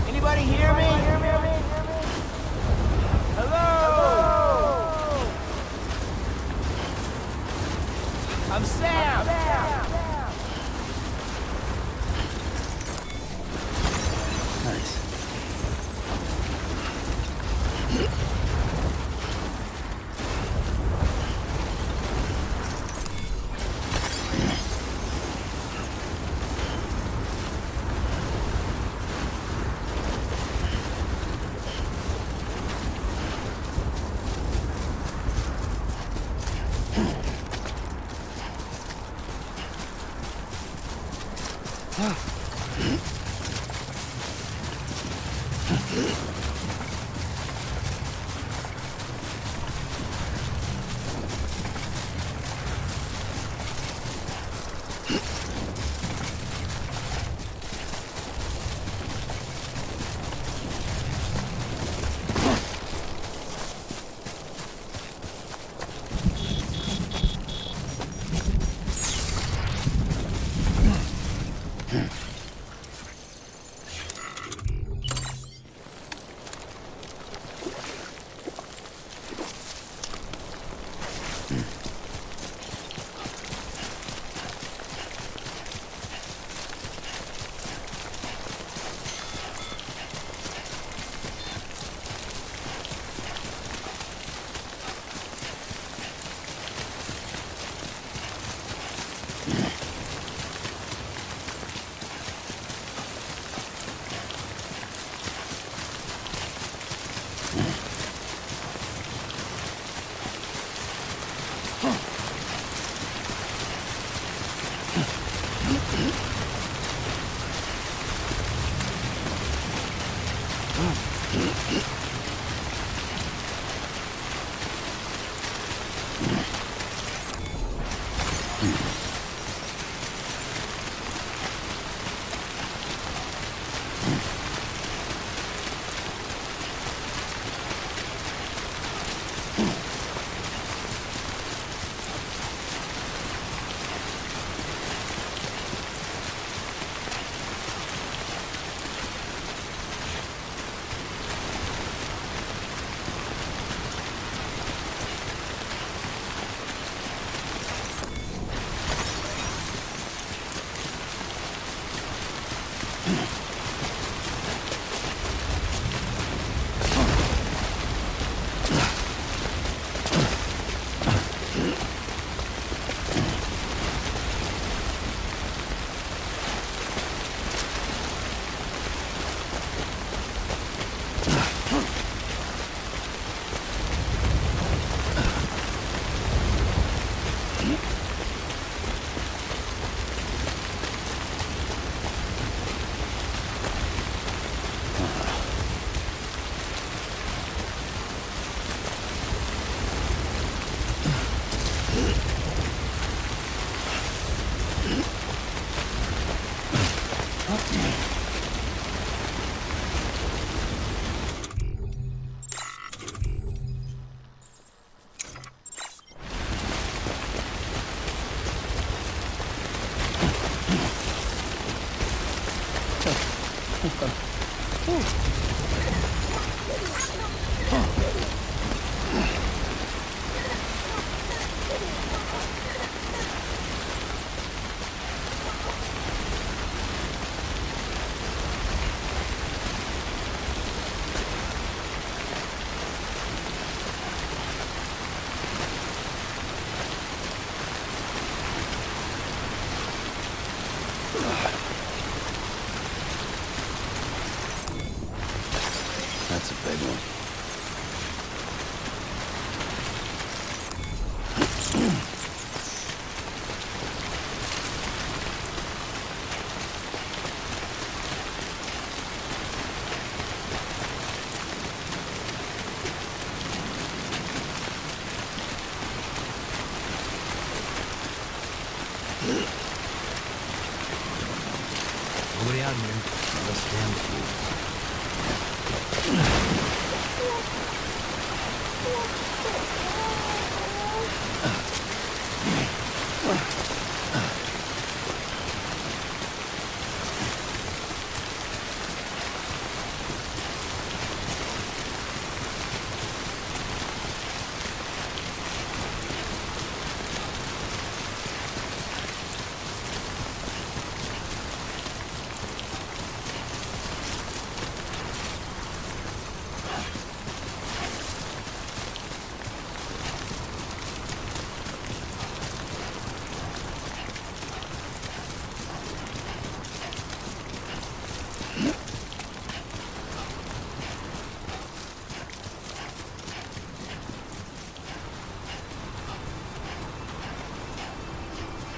Anybody hear me? Hello? I'm Sam. Nice.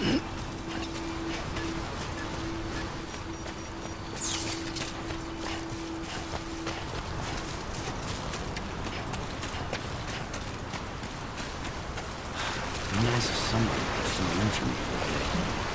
Nice if somebody could fill in for me for a bit.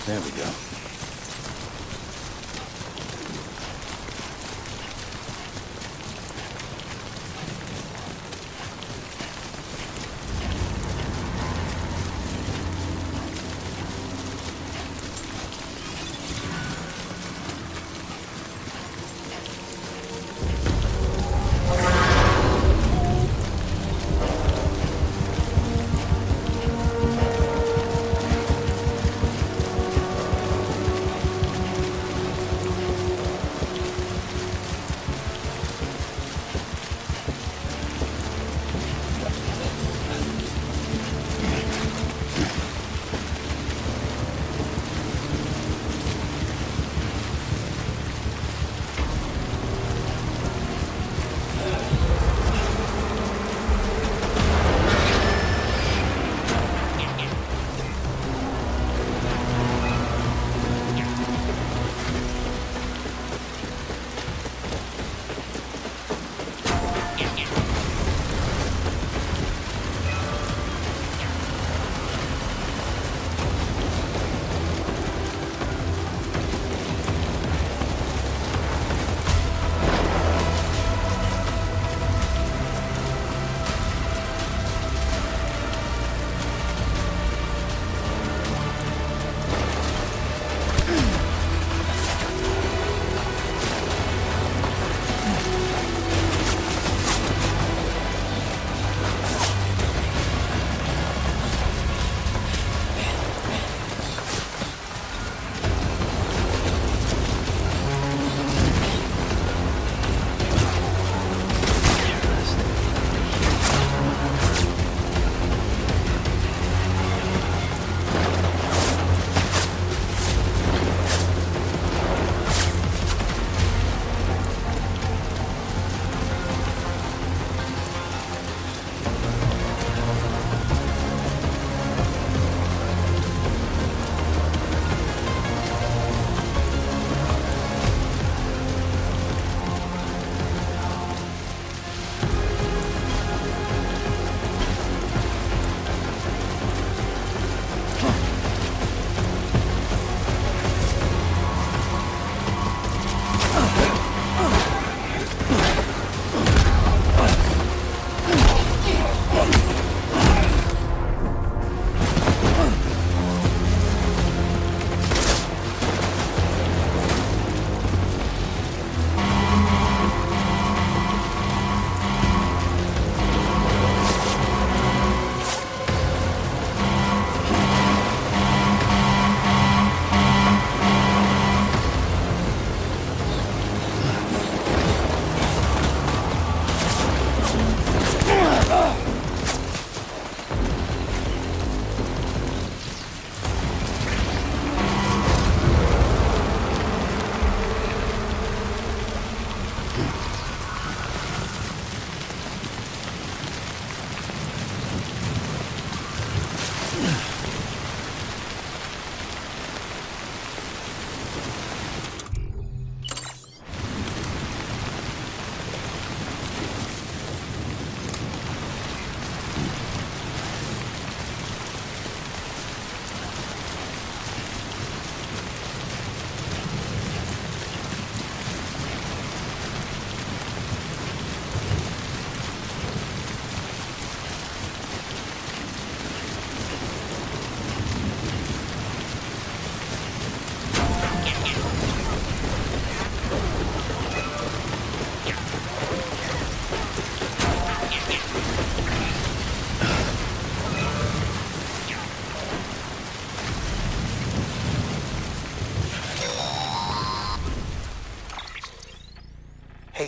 There we go.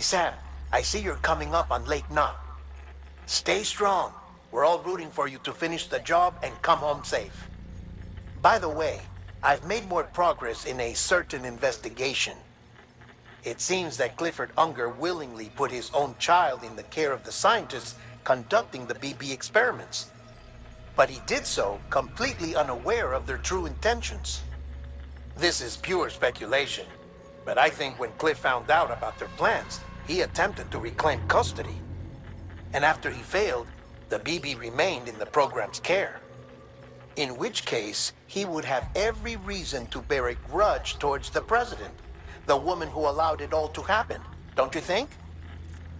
Hey Sam, I see you're coming up on Lake Knot. Stay strong. We're all rooting for you to finish the job and come home safe. By the way, I've made more progress in a certain investigation. It seems that Clifford Unger willingly put his own child in the care of the scientists conducting the BB experiments. But he did so completely unaware of their true intentions. This is pure speculation, but I think when Cliff found out about their plans, he attempted to reclaim custody. And after he failed, the BB remained in the program's care. In which case, he would have every reason to bear a grudge towards the president, the woman who allowed it all to happen, don't you think?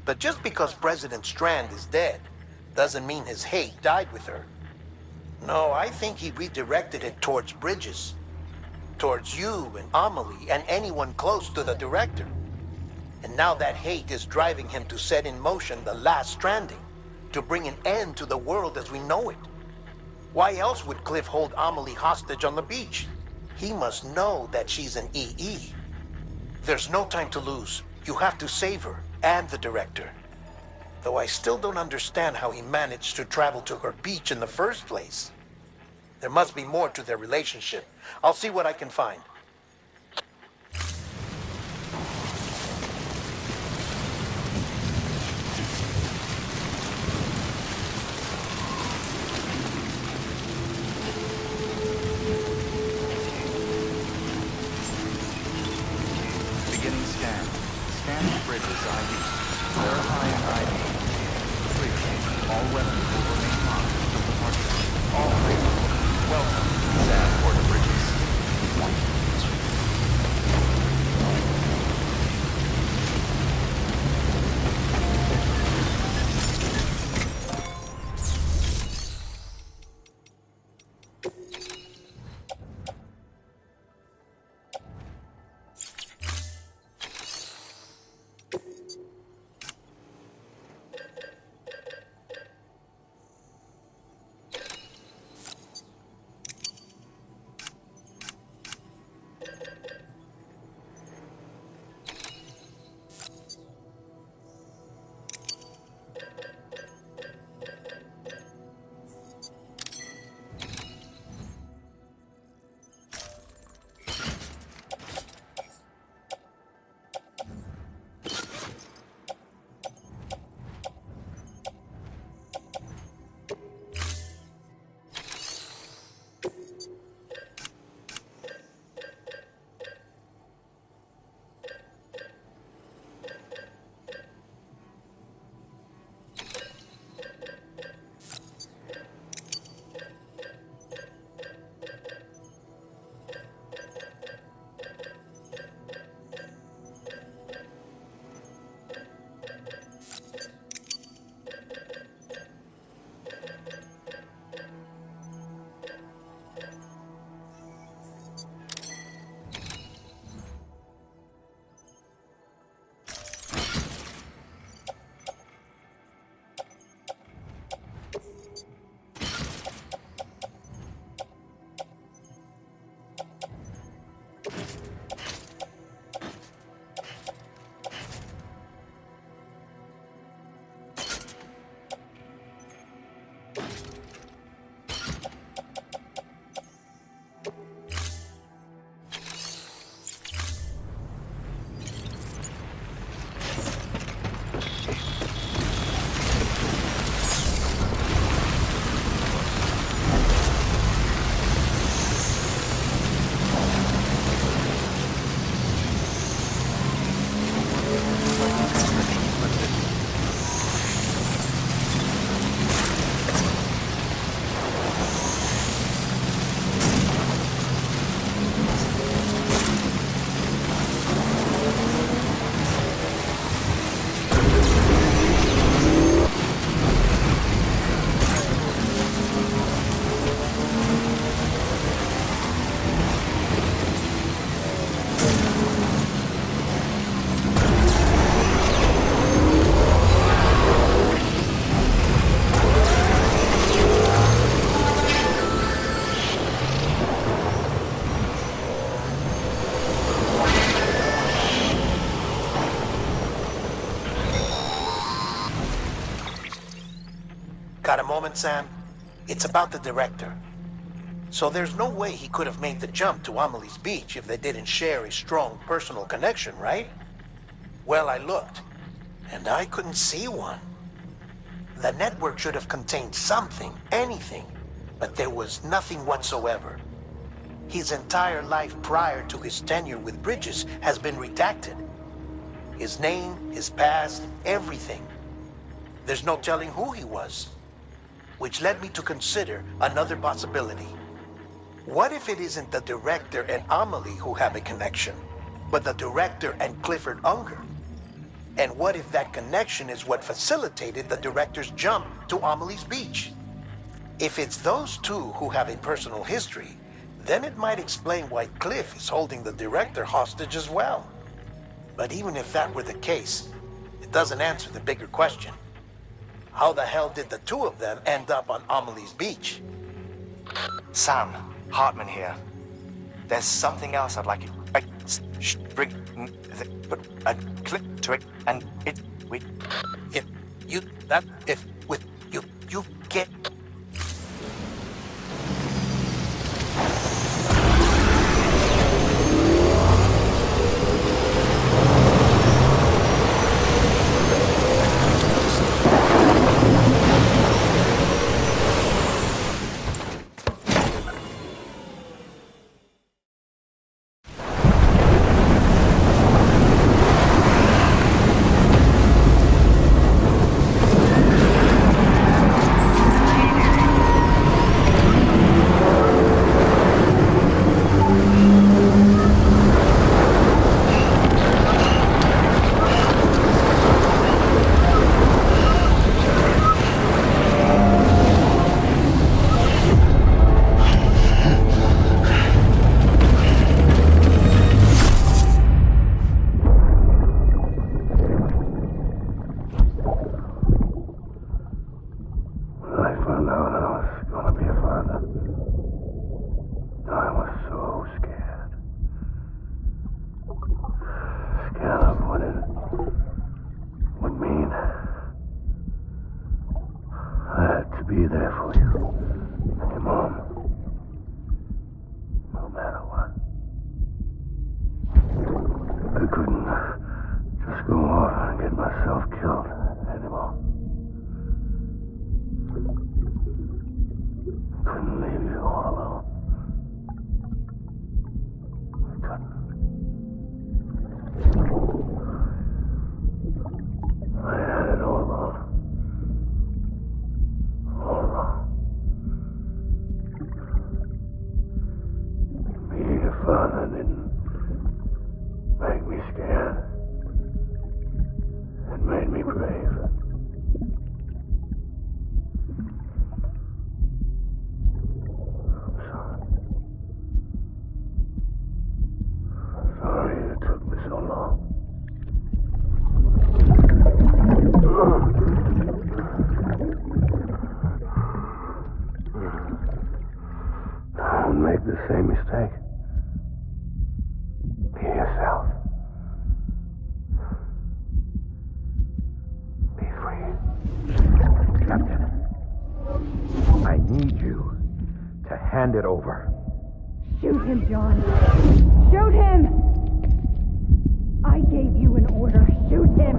But just because President Strand is dead, doesn't mean his hate died with her. No, I think he redirected it towards Bridges. Towards you and Amelie and anyone close to the director. And now that hate is driving him to set in motion the last stranding, to bring an end to the world as we know it. Why else would Cliff hold Amelie hostage on the beach? He must know that she's an EE. There's no time to lose. You have to save her and the director. Though I still don't understand how he managed to travel to her beach in the first place. There must be more to their relationship. I'll see what I can find. Beginning scan. Scan the Bridges ID. Verifying ID. Clear. All weapons will remain locked until departure. All clear. Welcome, Sam Porter Bridges. Got a moment, Sam? It's about the director. So there's no way he could have made the jump to Amelie's beach if they didn't share a strong personal connection, right? Well, I looked, and I couldn't see one. The network should have contained something, anything, but there was nothing whatsoever. His entire life prior to his tenure with Bridges has been redacted. His name, his past, everything. There's no telling who he was. Which led me to consider another possibility. What if it isn't the director and Amelie who have a connection, but the director and Clifford Unger? And what if that connection is what facilitated the director's jump to Amelie's beach? If it's those two who have a personal history, then it might explain why Cliff is holding the director hostage as well. But even if that were the case, it doesn't answer the bigger question. How the hell did the two of them end up on Amelie's beach? Sam, Hartman here. There's something else I'd like you bring put a clip to it, and You get. Be there for you, your mom, no matter what. I couldn't just go off and get myself killed anymore. Couldn't leave you all alone. I couldn't. I had it all wrong. Being a father didn't make me scared. It made me brave. I'm sorry. Sorry it took me so long. Don't make the same mistake. Be yourself. Be free. Captain, I need you to hand it over. Shoot him, John. Shoot him! I gave you an order. Shoot him!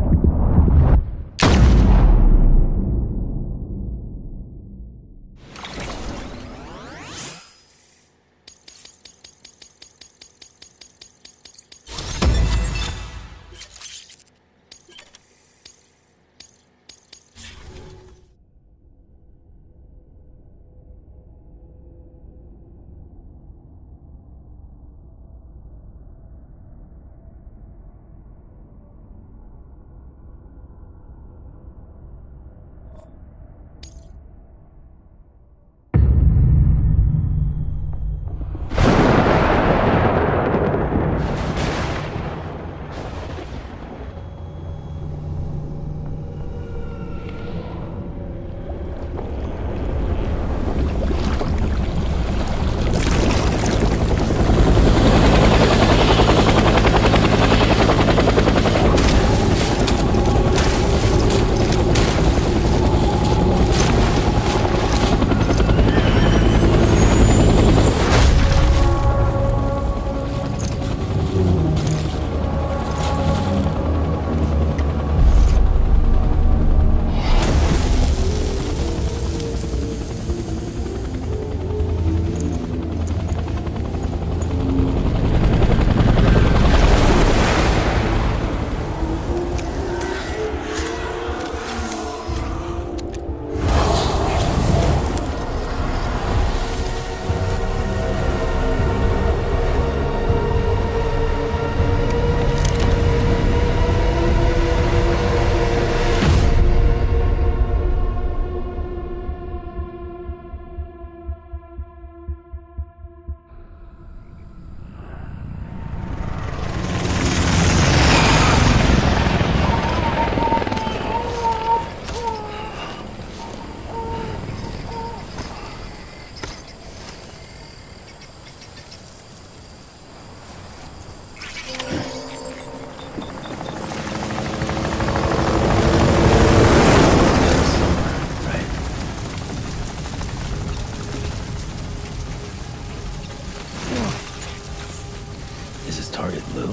Is his target Lou?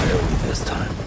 Barely this time.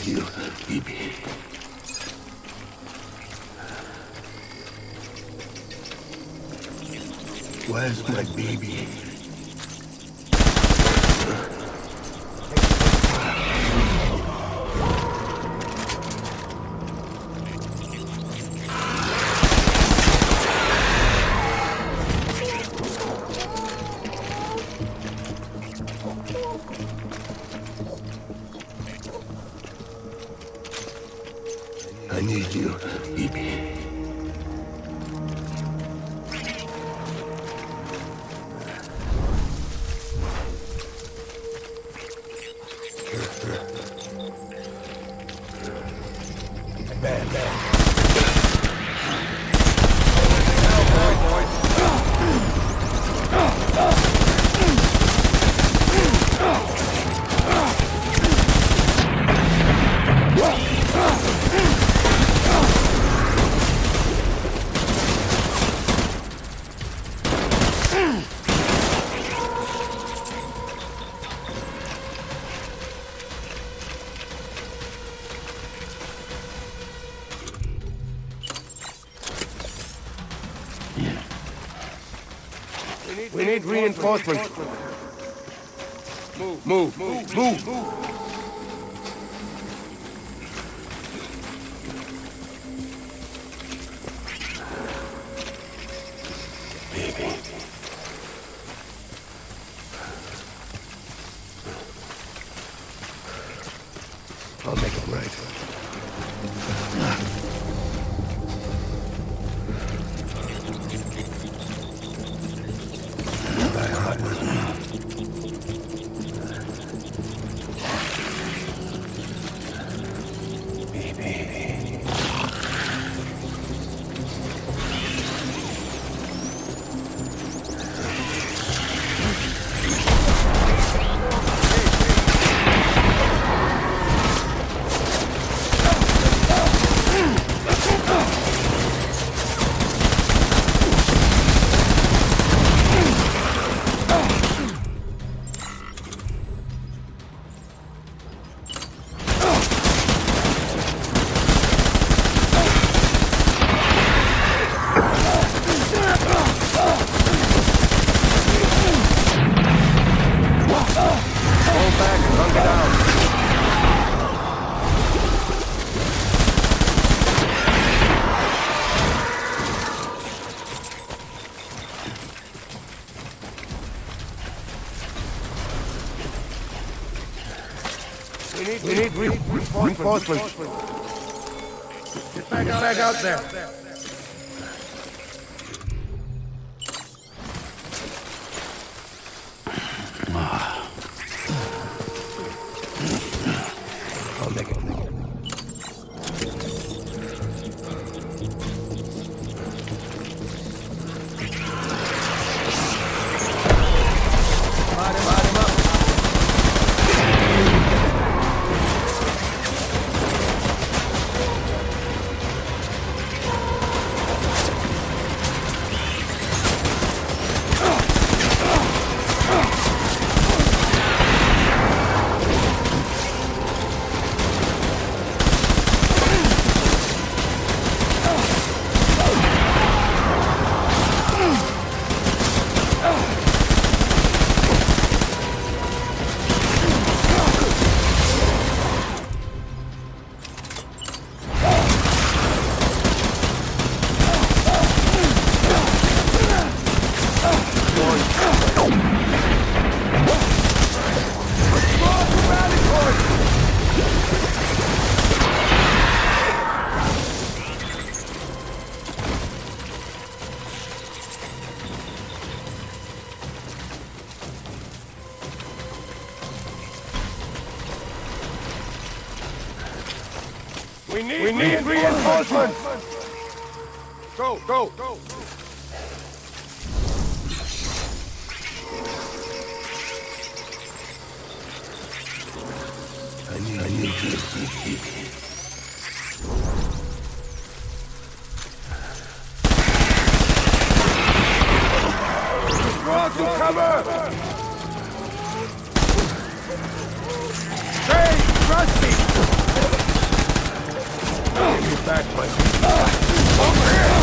you, baby. Where's my baby? I need you, baby. We need reinforcements. Move. Baby. I'll make it right. My heart. Baby. We need reinforcements. Get back out there. I'll make it. We need reinforcements. Go. I need you. Draw to cover. Hey, trust me. Get back, my over here.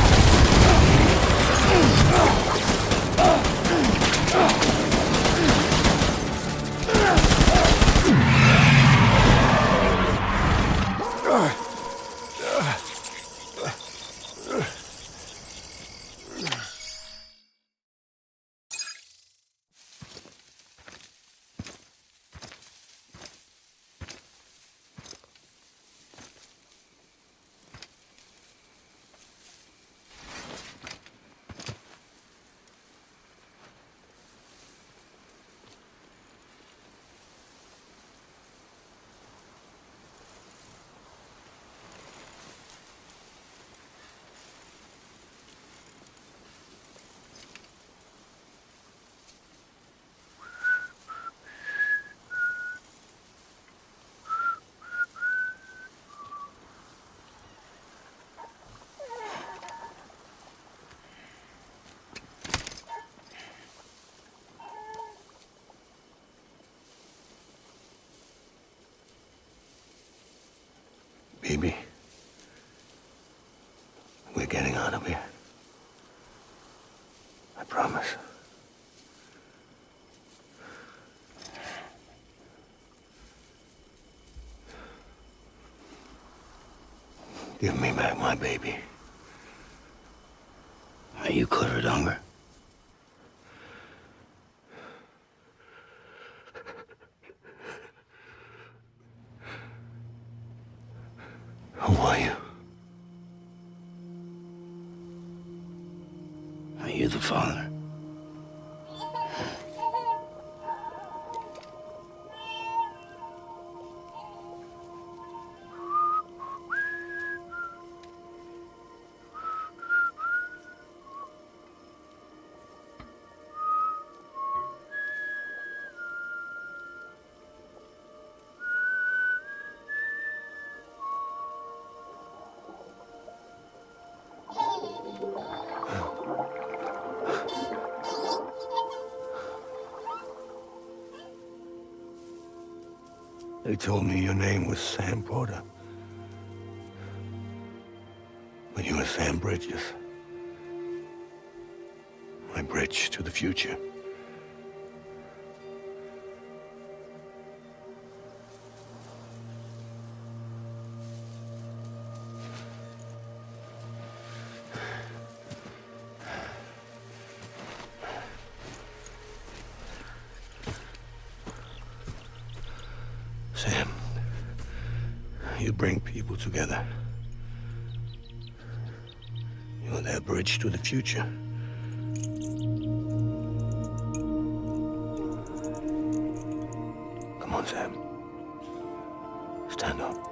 Baby, we're getting out of here. I promise. Give me back my baby. Are you cleared, Unger? Who are you? Are you the father? They told me your name was Sam Porter. But you were Sam Bridges. My bridge to the future. Sam, you bring people together. You're their bridge to the future. Come on, Sam. Stand up.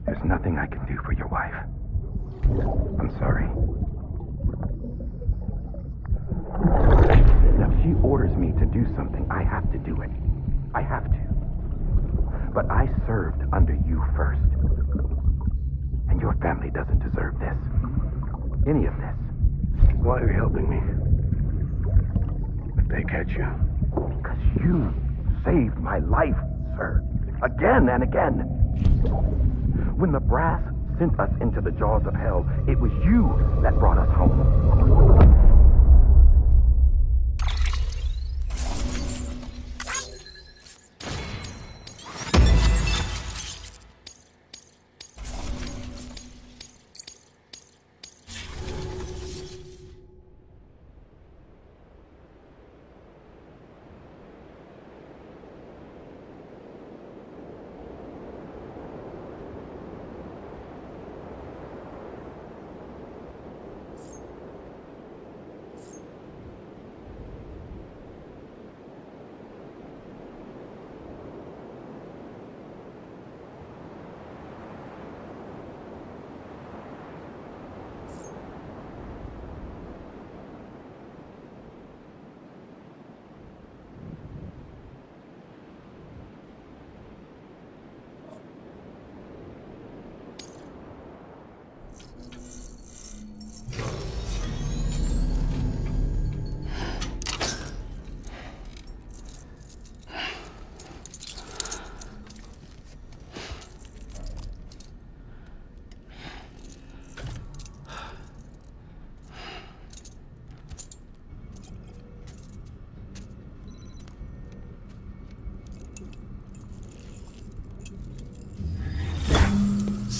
There's nothing I can do for your wife. I'm sorry. Now, if she orders me to do something, I have to do it. I have to. But I served under you first. And your family doesn't deserve this. Any of this. Why are you helping me? If they catch you. Because you saved my life, sir. Again and again. When the brass sent us into the jaws of hell, it was you that brought us home.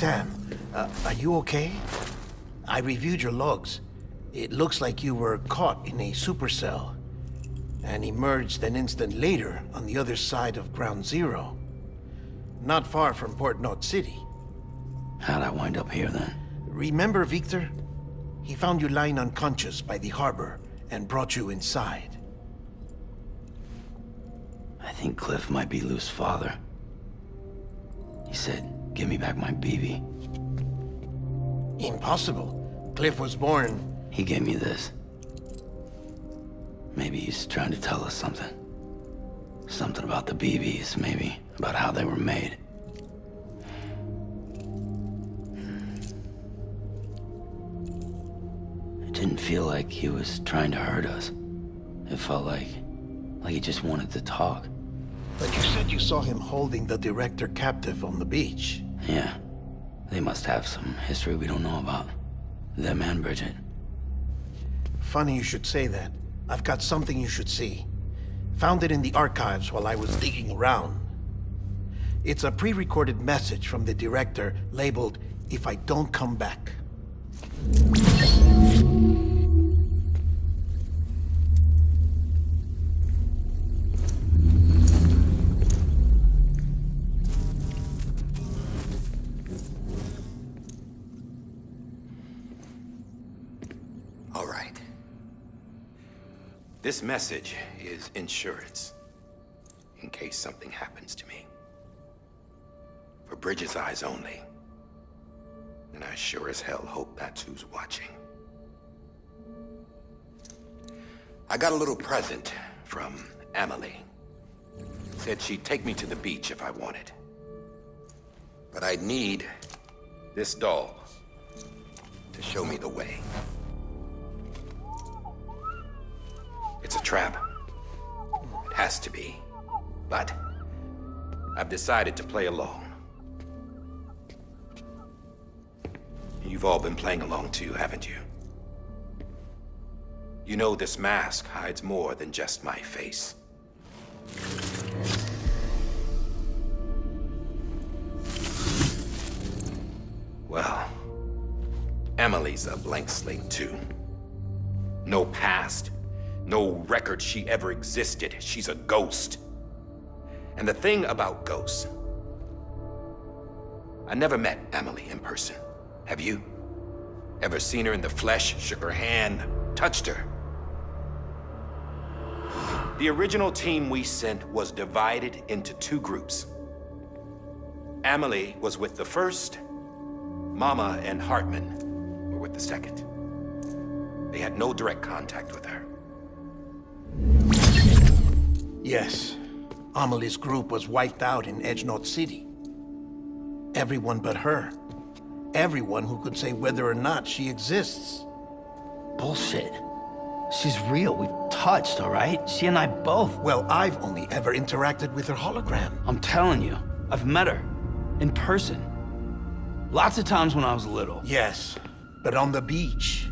Sam, are you okay? I reviewed your logs. It looks like you were caught in a supercell and emerged an instant later on the other side of Ground Zero. Not far from Port Knot City. How'd I wind up here then? Remember Victor? He found you lying unconscious by the harbor and brought you inside. I think Cliff might be Lou's father. He said, give me back my BB. Impossible. Cliff was born... He gave me this. Maybe he's trying to tell us something. Something about the BBs, maybe. About how they were made. It didn't feel like he was trying to hurt us. It felt like he just wanted to talk. But you said you saw him holding the director captive on the beach. Yeah. They must have some history we don't know about. Them and Bridget. Funny you should say that. I've got something you should see. Found it in the archives while I was digging around. It's a pre-recorded message from the director labeled, "If I don't come back." All right. This message is insurance, in case something happens to me. For Bridget's eyes only. And I sure as hell hope that's who's watching. I got a little present from Emily. Said she'd take me to the beach if I wanted. But I'd need this doll to show me the way. It's a trap. It has to be. But I've decided to play along. You've all been playing along too, haven't you? You know this mask hides more than just my face. Well, Emily's a blank slate too. No past. No record she ever existed. She's a ghost. And the thing about ghosts, I never met Emily in person. Have you? Ever seen her in the flesh, shook her hand, touched her? The original team we sent was divided into two groups. Emily was with the first. Mama and Hartman were with the second. They had no direct contact with her. Yes. Amelie's group was wiped out in Edge Knot City. Everyone but her. Everyone who could say whether or not she exists. Bullshit. She's real. We've touched, all right? She and I both. Well, I've only ever interacted with her hologram. I'm telling you, I've met her. In person. Lots of times when I was little. Yes, but on the beach.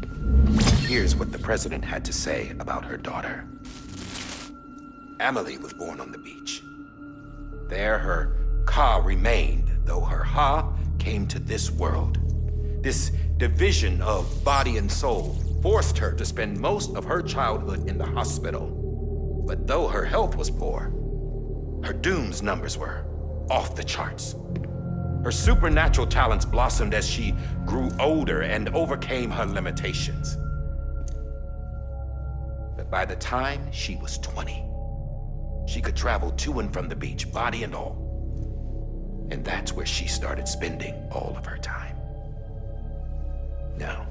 Here's what the president had to say about her daughter. Emily was born on the beach. There her Ka remained, though her Ha came to this world. This division of body and soul forced her to spend most of her childhood in the hospital. But though her health was poor, her Doom's numbers were off the charts. Her supernatural talents blossomed as she grew older and overcame her limitations. But by the time she was 20, she could travel to and from the beach, body and all. And that's where she started spending all of her time. Now,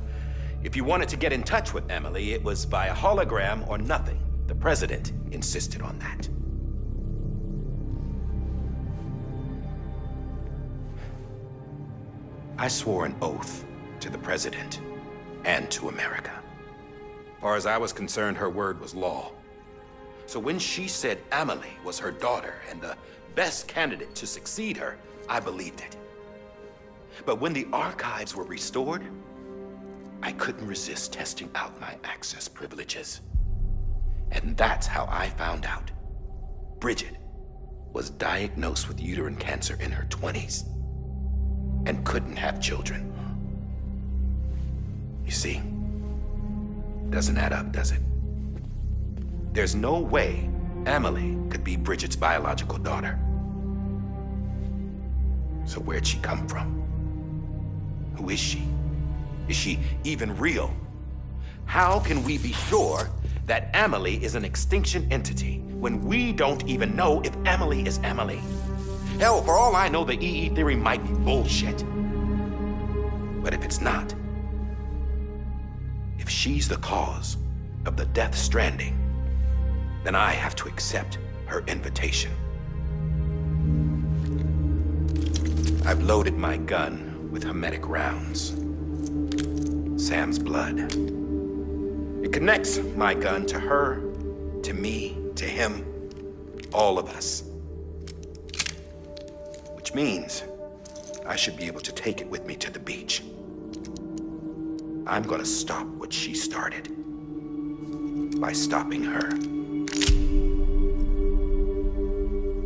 if you wanted to get in touch with Emily, it was via hologram or nothing. The president insisted on that. I swore an oath to the president and to America. As far as I was concerned, her word was law. So when she said Emily was her daughter and the best candidate to succeed her, I believed it. But when the archives were restored, I couldn't resist testing out my access privileges. And that's how I found out Bridget was diagnosed with uterine cancer in her 20s. and couldn't have children. You see, doesn't add up, does it? There's no way Amelie could be Bridget's biological daughter. So where'd she come from? Who is she? Is she even real? How can we be sure that Amelie is an extinction entity when we don't even know if Amelie is Amelie? Hell, for all I know, the EE theory might be bullshit. But if it's not, if she's the cause of the Death Stranding, then I have to accept her invitation. I've loaded my gun with hermetic rounds. Sam's blood. It connects my gun to her, to me, to him, all of us. Which means I should be able to take it with me to the beach. I'm gonna stop what she started by stopping her.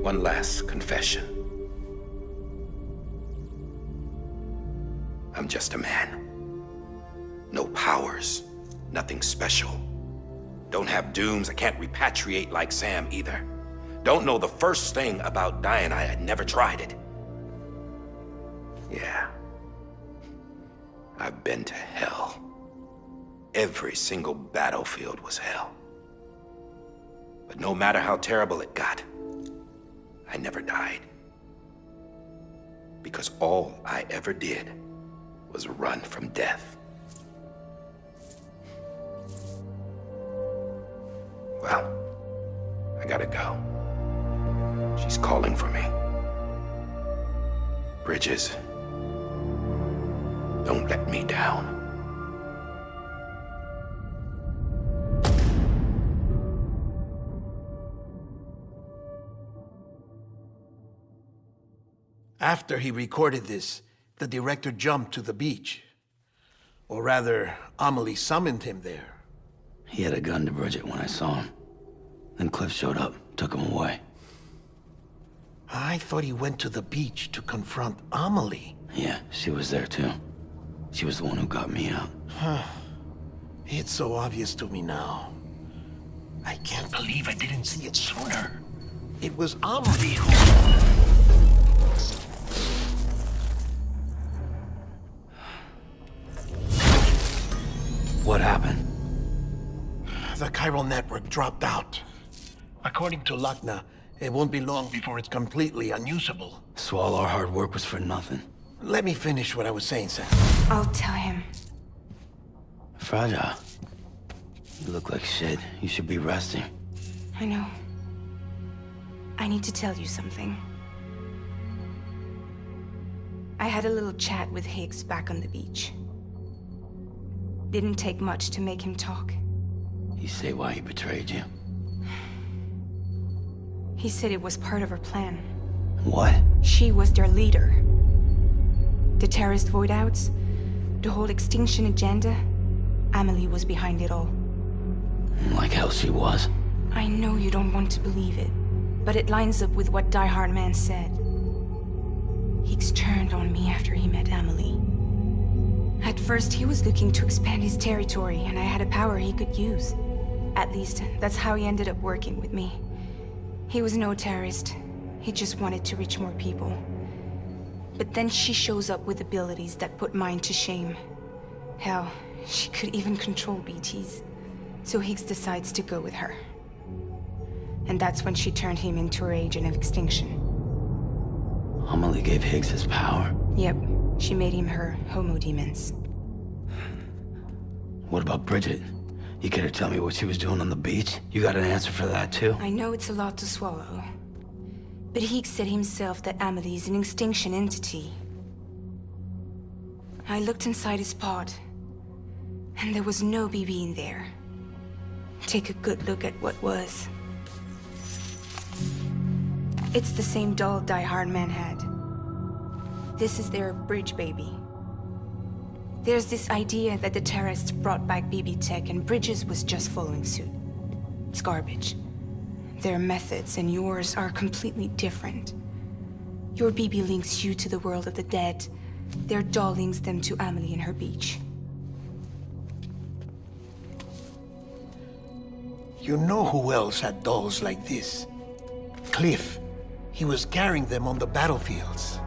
One last confession. I'm just a man. No powers, nothing special. Don't have dooms, I can't repatriate like Sam either. Don't know the first thing about dying, I had never tried it. Yeah. I've been to hell. Every single battlefield was hell. But no matter how terrible it got, I never died. Because all I ever did was run from death. Well, I gotta go. She's calling for me. Bridges, don't let me down. After he recorded this, the director jumped to the beach. Or rather, Amelie summoned him there. He had a gun to Bridget when I saw him. Then Cliff showed up, took him away. I thought he went to the beach to confront Amelie. Yeah, she was there too. She was the one who got me out. It's so obvious to me now. I can't believe I didn't see it sooner. It was Amelie who... What happened? The chiral network dropped out. According to Lachna, it won't be long before it's completely unusable. So all our hard work was for nothing. Let me finish what I was saying, Sam. I'll tell him. Fragile. You look like shit. You should be resting. I know. I need to tell you something. I had a little chat with Higgs back on the beach. Didn't take much to make him talk. You say why he betrayed you? He said it was part of her plan. What? She was their leader. The terrorist void-outs, the whole extinction agenda, Amelie was behind it all. Like hell she was. I know you don't want to believe it, but it lines up with what Die Hard Man said. Higgs turned on me after he met Amelie. At first, he was looking to expand his territory, and I had a power he could use. At least, that's how he ended up working with me. He was no terrorist. He just wanted to reach more people. But then she shows up with abilities that put mine to shame. Hell, she could even control BTs. So Higgs decides to go with her. And that's when she turned him into her agent of extinction. Amelie gave Higgs his power. Yep, she made him her homo demons. What about Bridget? You care to tell me what she was doing on the beach? You got an answer for that too? I know it's a lot to swallow. But Higgs said himself that Amelie is an extinction entity. I looked inside his pod, and there was no BB in there. Take a good look at what was. It's the same doll Die Hard Man had. This is their bridge baby. There's this idea that the terrorists brought back BB tech and Bridges was just following suit. It's garbage. Their methods and yours are completely different. Your BB links you to the world of the dead, Their doll links them to Amelie and her beach. You know who else had dolls like this? Cliff. He was carrying them on the battlefields.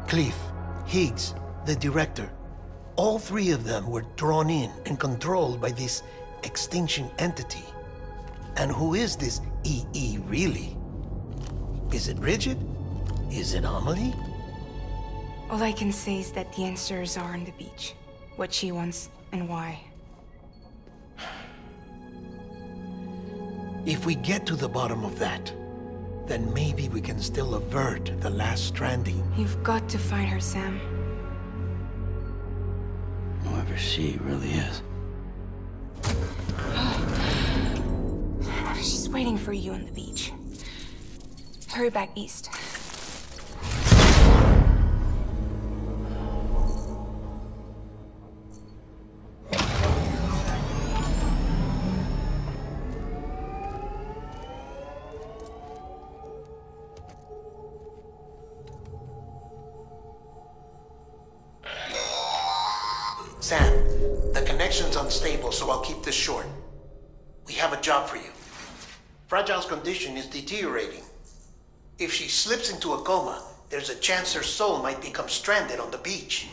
Cliff, Higgs, the director. All three of them were drawn in and controlled by this extinction entity. And who is this EE really? Is it Bridget? Is it Amelie? All I can say is that the answers are on the beach. What she wants and why. If we get to the bottom of that, then maybe we can still avert the last stranding. You've got to find her, Sam. Whoever she really is. She's waiting for you on the beach. Hurry back east. Sam, the connection's unstable, so I'll keep this short. We have a job for you. Fragile's condition is deteriorating. If she slips into a coma, there's a chance her soul might become stranded on the beach.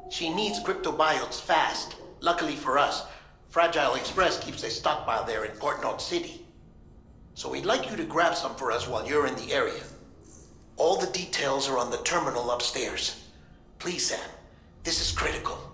She needs cryptobiotes fast. Luckily for us, Fragile Express keeps a stockpile there in Port North City. So we'd like you to grab some for us while you're in the area. All the details are on the terminal upstairs. Please, Sam, this is critical.